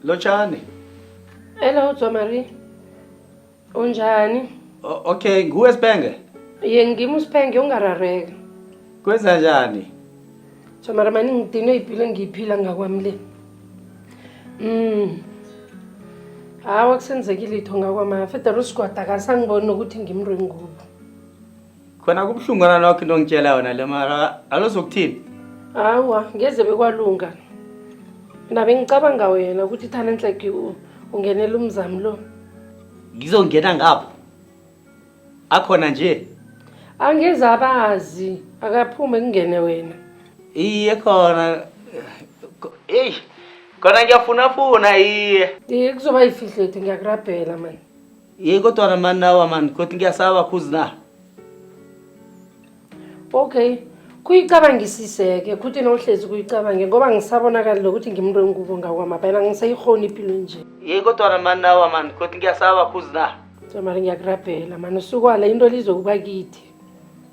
Lotshani. Hello Dzwamari. Unjani? Okay, nguwe Sibenge? Ngimi uSiphenge ungarareka. Kwenza njani? Dzwamari mani ngidinwe iphilo ngiyiphila ngakwami le. Hawa kusenzekile itho ngakwama federa usigwada akasangiboni ukuthi ngimntu engubo. Khona kubuhlungu nalokho into ngitshela yona le mara alozokuthini? Hawa ngeze bekwalunga. Mina bengicabanga wena ukuthi thana enhleki ungenela umzamo lo. Ngizongena ngapho. Akhona nje. Angeze abazi akaphume kungene wena. Iye khona. Khona ngiyafuna iye. Kuzoba yifihlethe ngiyakurabhela man. Iye kodwa mani nawa man kodwa ngiyasaba khuzi na. Okay. Kuyicabangisiseke kuthi nohlezi kuyicabange ngoba ngisabonakala ukuthi ngimntu engubo ngakwama phela ngisayihoni impilo nje. Iye kodwa mani nawa man kodwa ngiyasaba khuzi na. Mara ngiyakurabhela mani usukwala into lizokuba kithi.